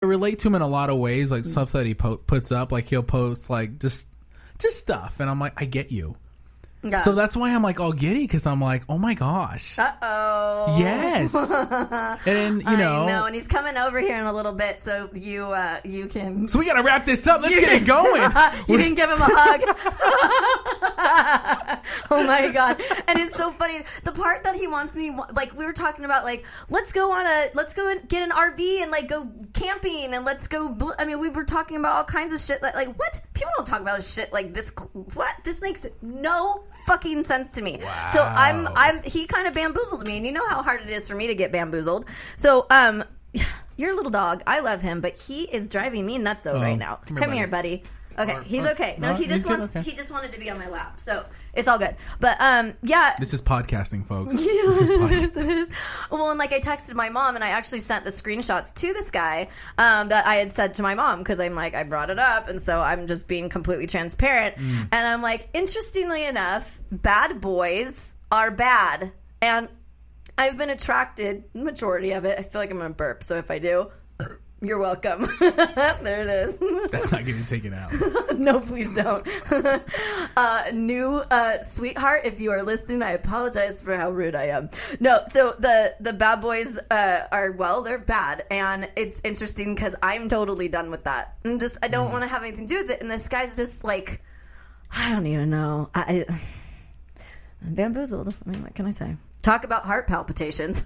relate to him in a lot of ways, like stuff that he puts up. Like he'll post like just stuff, and I'm like, I get you. Yeah. So that's why I'm like all giddy, because I'm like, oh my gosh. Uh-oh. Yes. And you know. I know, and he's coming over here in a little bit, so you can. So we got to wrap this up. Let's get it going. You can give him a hug. Oh my God. And it's so funny. The part that he wants me, like we were talking about, like, let's go and get an RV and like go camping and let's go. I mean, we were talking about all kinds of shit. Like what? People don't talk about shit like this. What? This makes no fucking sense to me. Wow. So he kind of bamboozled me, and you know how hard it is for me to get bamboozled. So your little dog, I love him, but he is driving me nuts right now. Come here, buddy. Okay, he's okay. No, he just wanted to be on my lap, so it's all good. But yeah, this is podcasting, folks. Yeah, this is podcasting. It is. Well, and like I texted my mom, and I actually sent the screenshots to this guy that I had said to my mom, because I'm like, I brought it up, and so I'm just being completely transparent. And I'm like, interestingly enough, bad boys are bad, and I've been attracted, majority of it. I feel like I'm gonna burp, so if I do. You're welcome. There it is. That's not getting taken out. No, please don't. New sweetheart, if you are listening, I apologize for how rude I am. No, so the bad boys they're bad, and it's interesting because I'm totally done with that. I don't want to have anything to do with it. And this guy's just like, I don't even know. I'm bamboozled. I mean, what can I say? Talk about heart palpitations.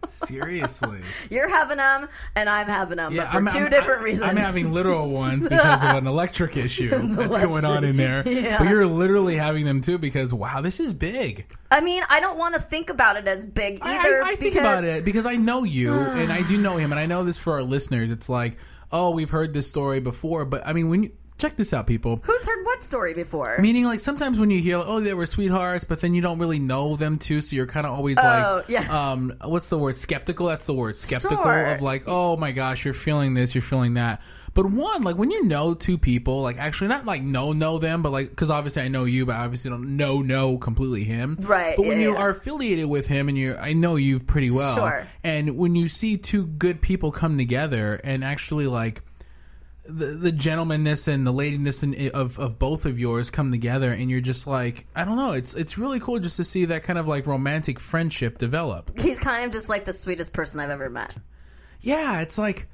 Seriously. You're having them, and I'm having them, but for two different reasons. I'm having literal ones because of an electric issue that's going on in there. Yeah. But you're literally having them, too, because, wow, this is big. I mean, I don't want to think about it as big either. I think about it because I know you, and I do know him, and I know this for our listeners. It's like, oh, we've heard this story before, but, I mean, when you... Check this out, people. Who's heard what story before? Meaning, like, sometimes when you hear, oh, they were sweethearts, but then you don't really know them, too, so you're kind of always what's the word? Skeptical? That's the word. Skeptical of, like, oh, my gosh, you're feeling this, you're feeling that. But one, like, when you know two people, like, actually not, like, know them, but, like, because obviously I know you, but I obviously don't know completely him. Right. But when you are affiliated with him, and I know you pretty well. Sure. And when you see two good people come together and actually, like, the gentlemanness and the ladiness of both of yours come together, and you're just like, I don't know, it's really cool just to see that kind of like romantic friendship develop. He's kind of just like the sweetest person I've ever met. Yeah, it's like,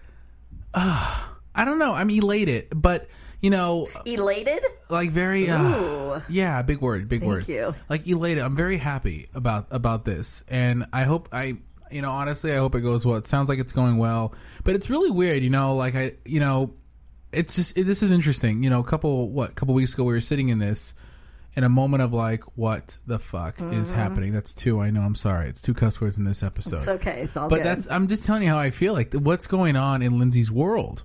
I don't know, I'm elated, but you know, elated, like very, yeah, big word. Thank you. Like elated. I'm very happy about this, and I hope honestly, I hope it goes well. It sounds like it's going well, but it's really weird, like it's just this is interesting. A couple weeks ago we were sitting in this in a moment of like, what the fuck is happening? That's two. I know. I'm sorry. It's 2 cuss words in this episode. It's okay. It's all good. But I'm just telling you how I feel. Like what's going on in Lyndsay's world.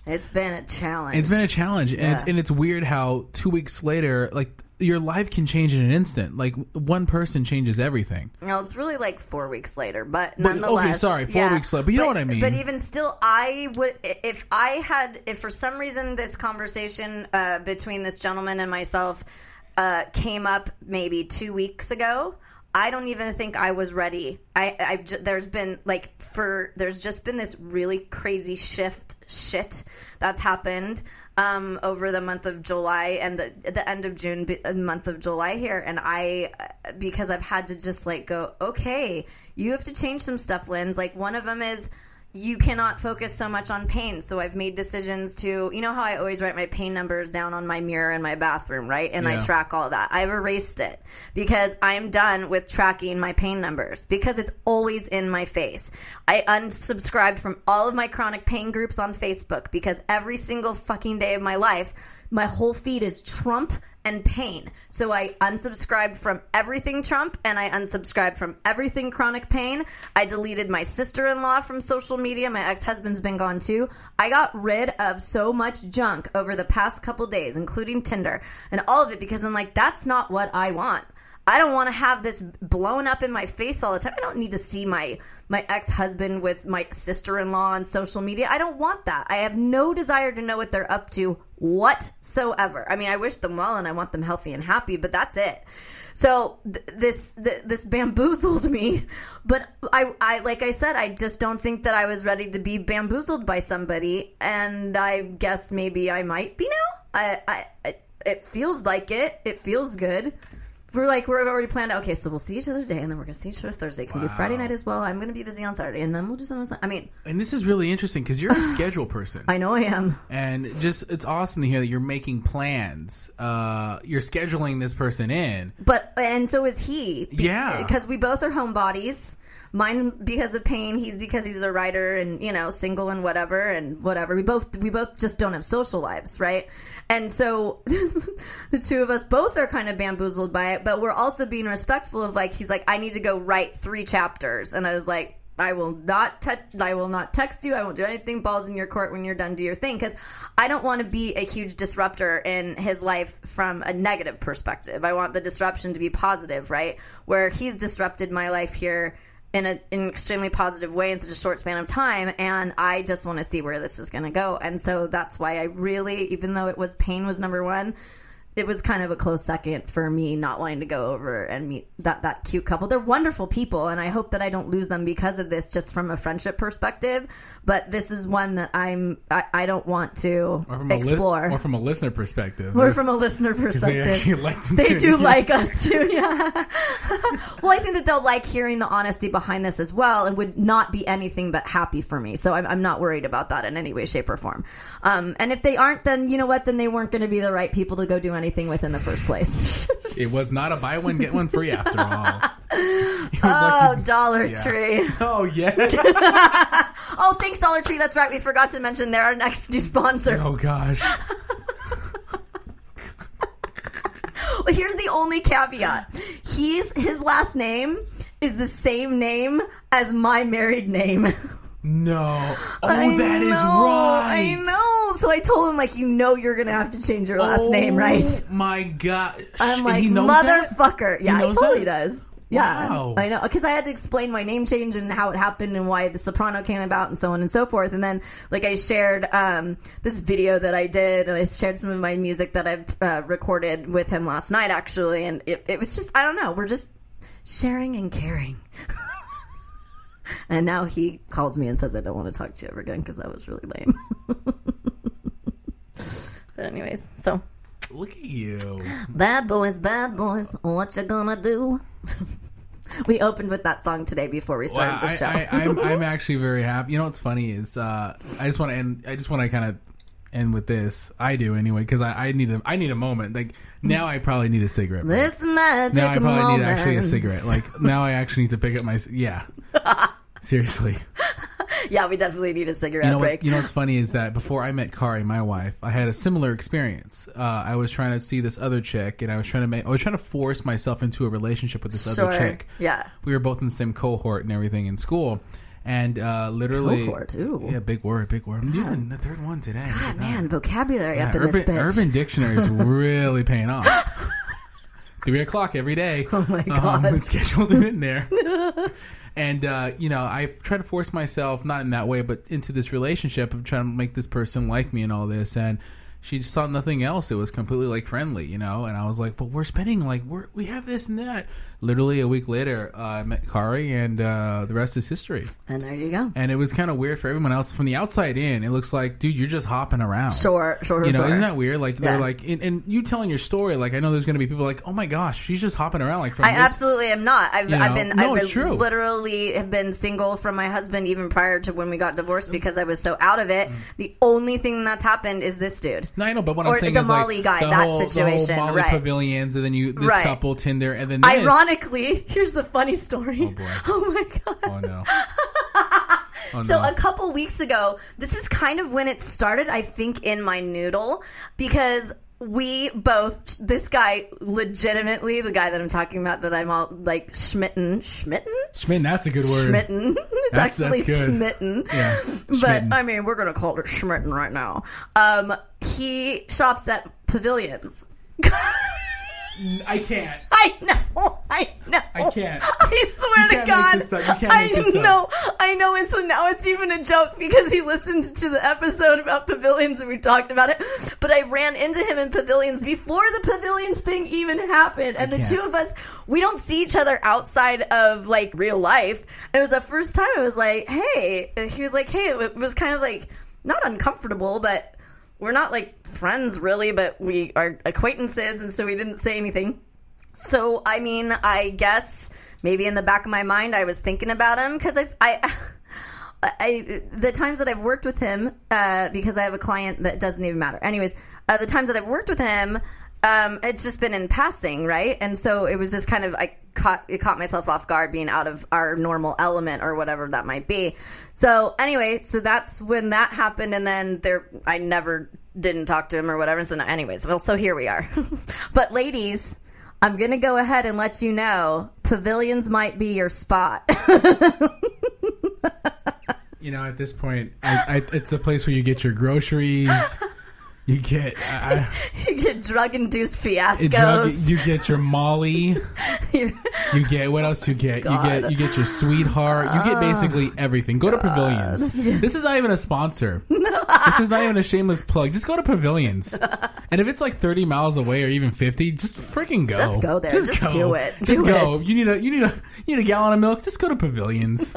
It's been a challenge. Yeah. And it's weird how 2 weeks later, like your life can change in an instant. Like one person changes everything. No, it's really like 4 weeks later, but nonetheless. Okay, sorry, 4 weeks later. But you know what I mean. But even still, I would, if for some reason this conversation between this gentleman and myself came up maybe 2 weeks ago, I don't even think I was ready. There's just been this really crazy shit that's happened over the month of July and the end of June, month of July here, and because I've had to just like go, okay, you have to change some stuff, Lynn. Like one of them is, you cannot focus so much on pain. So I've made decisions to, you know how I always write my pain numbers down on my mirror in my bathroom, right? And I track all that. I've erased it because I'm done with tracking my pain numbers because it's always in my face. I unsubscribed from all of my chronic pain groups on Facebook because every single fucking day of my life, my whole feed is Trump and pain. So I unsubscribed from everything Trump and I unsubscribed from everything chronic pain. I deleted my sister-in-law from social media. My ex-husband's been gone too. I got rid of so much junk over the past couple days, including Tinder and all of it, because I'm like, that's not what I want. I don't want to have this blown up in my face all the time. I don't need to see my ex-husband with my sister-in-law on social media. I don't want that. I have no desire to know what they're up to whatsoever. I mean, I wish them well and I want them healthy and happy, but that's it. So this bamboozled me, but I like I said, I just don't think that I was ready to be bamboozled by somebody, and I guess maybe I might be now. It feels like it. It feels good. We're already planned out. Okay, so we'll see each other today, and then we're going to see each other Thursday. Can we do Friday night as well? I'm going to be busy on Saturday, and then we'll do something. I mean, and this is really interesting because you're a schedule person. I know I am, and it's awesome to hear that you're making plans. You're scheduling this person in, and so is he. Yeah, because we both are homebodies. Mine's because of pain. He's because he's a writer and, single and whatever. We both just don't have social lives, right? And so the two of us both are kind of bamboozled by it, but we're also being respectful of he's like, I need to go write 3 chapters. And I was like, I will not text you. I won't do anything. Balls in your court. When you're done, do your thing. Because I don't want to be a huge disruptor in his life from a negative perspective. I want the disruption to be positive, right? Where he's disrupted my life here in an extremely positive way in such a short span of time, and I just want to see where this is going to go. And so that's why I really, even though pain was number one, it was kind of a close second for me not wanting to go over and meet that cute couple. They're wonderful people, and I hope that I don't lose them because of this, just from a friendship perspective. But this is one that I don't want to explore. Or from a listener perspective. Or from a listener perspective. They actually like them They too. do like us too, yeah. Well, I think that they'll like hearing the honesty behind this as well, and would not be anything but happy for me. So I'm not worried about that in any way, shape, or form. And if they aren't, then you know what? Then they weren't going to be the right people to go do anything with in the first place. It was not a buy one get one free after all. Dollar Tree. Oh yeah. Oh, thanks, Dollar Tree. That's right. We forgot to mention they're our next new sponsor. Oh gosh. Well, here's the only caveat. His last name is the same name as my married name. No. That is right. I know. So I told him, you're going to have to change your last name, right? Oh, my God. I'm like, he knows motherfucker. That? Yeah, he totally does. Yeah. Wow. I know. Because I had to explain my name change and how it happened and why the Soprano came about and so on and so forth. And then, I shared this video that I did, and I shared some of my music that I've recorded with him last night, actually. And it was just, I don't know. We're just sharing and caring. And now he calls me and says, I don't want to talk to you ever again because that was really lame. But anyways, so. Look at you. Bad boys, what you gonna do? We opened with that song today before we started the show. I'm actually very happy. You know what's funny is I just want to kind of end with this. I do anyway, because I need a moment. Now I probably need a cigarette. This magic now I probably moment. need actually a cigarette. Now I actually need to pick up my seriously. Yeah, we definitely need a cigarette break. You know what's funny is that before I met Kari, my wife, I had a similar experience. I was trying to see this other chick, and I was trying to force myself into a relationship with this other chick. Yeah, we were both in the same cohort and everything in school. And literally, cohort, ooh. Yeah, big word. I'm using the third one today. God, man, vocabulary up in this bitch. Urban Dictionary is really paying off. 3:00 every day. Oh my God, scheduled it in there. And I try to force myself, not in that way, but into this relationship of trying to make this person like me and all this. And she just saw nothing else. It was completely friendly, and I was like, but we're spending we have this and that. Literally a week later, I met Kari, and the rest is history. And there you go. And it was kind of weird for everyone else. From the outside in, it looks like, dude, you're just hopping around. Sure. Isn't that weird? They're and you telling your story, I know there's going to be people like, oh my gosh, she's just hopping around. I absolutely am not. I've been true. Literally have been single from my husband even prior to when we got divorced because I was so out of it. The only thing that's happened is this dude. No, I know, but what I'm saying is the Molly guy, situation, the whole Molly pavilions, and then this couple Tinder, and then ironically, here's the funny story. Oh boy! Oh my God! Oh no! So a couple weeks ago, this is kind of when it started, I think, in my noodle, because we both, this guy, legitimately, the guy that I'm talking about, that I'm all Schmitten, that's a good word. Schmitten. It's actually good. Smitten. Yeah. But, I mean, we're going to call it Schmitten right now. He shops at pavilions. I can't. I know. I can't. I swear to God. I know. And so now it's even a joke because he listened to the episode about pavilions and we talked about it. But I ran into him in pavilions before the pavilions thing even happened. And the two of us, we don't see each other outside of like real life. And it was the first time I was like, hey. And he was like, hey. It was kind of like not uncomfortable, but we're not like friends really, but we are acquaintances. And so we didn't say anything. So, I mean, I guess maybe in the back of my mind I was thinking about him because the times that I've worked with him, because I have a client that doesn't even matter. Anyways, the times that I've worked with him, it's just been in passing, right? And so it was just kind of, I caught myself off guard being out of our normal element or whatever that might be. So anyway, so that's when that happened. And then I never didn't talk to him or whatever. So anyways, well, so here we are. But ladies, I'm going to go ahead and let you know, pavilions might be your spot. You know, at this point, it's a place where you get your groceries. You get you get drug-induced fiascos. You get your Molly. You get what else you get? God. You get your sweetheart. You get basically everything. Go to Pavilions. Yeah. This is not even a sponsor. This is not even a shameless plug. Just go to Pavilions. And if it's like 30 miles away or even 50, just freaking go. Just go there. Just do it. Just go. You need a gallon of milk. Just go to Pavilions.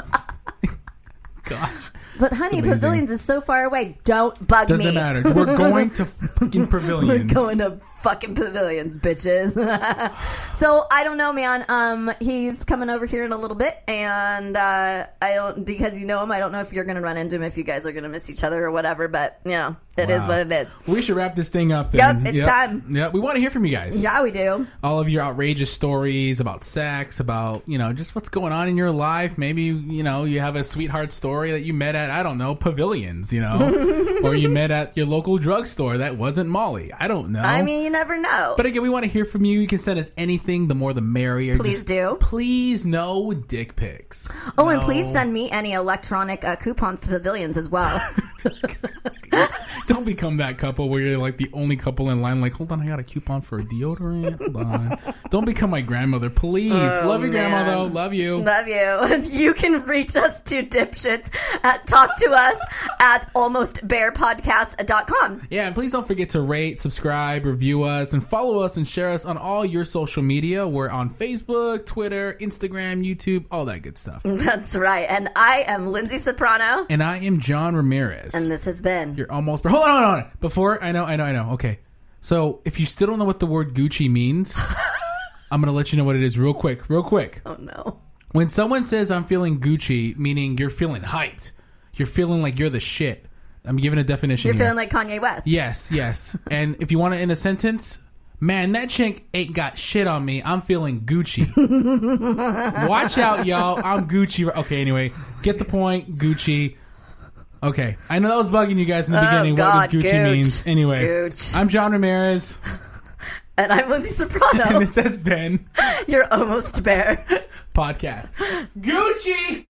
Gosh. But honey, Pavilions is so far away. Don't bug me. Doesn't matter. We're going to fucking Pavilions. We're going to fucking Pavilions, bitches. So I don't know, man. He's coming over here in a little bit, and I don't, because you know him. I don't know if you're going to run into him, if you guys are going to miss each other or whatever. But you know, it is what it is. We should wrap this thing up then. Yep, it's time. Yeah, we want to hear from you guys. Yeah, we do. All of your outrageous stories about sex, about just what's going on in your life. Maybe you have a sweetheart story that you met at, I don't know, Pavilions, or you met at your local drugstore that wasn't Molly. I don't know. I mean, you never know. But again, we want to hear from you. You can send us anything. The more, the merrier. Please do. Please, no dick pics. Oh, and please send me any electronic coupons to Pavilions as well. Don't become that couple where you're like the only couple in line. Like, hold on, I got a coupon for a deodorant. Hold on. Don't become my grandmother, please. Love you, grandma, though. Love you. Love you. You can reach us to dipshits at talk to us at almostbearpodcast.com. Yeah, and please don't forget to rate, subscribe, review us, and follow us and share us on all your social media. We're on Facebook, Twitter, Instagram, YouTube, all that good stuff. That's right. And I am Lyndsay Soprano. And I am John Ramirez. And this has been You're Almost... Hold on. Before... I know. Okay. So, if you still don't know what the word Gucci means, I'm going to let you know what it is real quick. Oh, no. When someone says, I'm feeling Gucci, meaning you're feeling hyped. You're feeling like you're the shit. I'm giving a definition You're here. feeling like Kanye West. Yes. And if you want it in a sentence... Man, that chick ain't got shit on me. I'm feeling Gucci. Watch out, y'all. I'm Gucci. Okay, anyway. Get the point. Gucci. Okay. I know that was bugging you guys in the beginning. God, what does Gucci means? Anyway. Gooch. I'm John Ramirez. And I'm Lyndsay Soprano. And this has been You're Almost Bear Podcast. Gucci!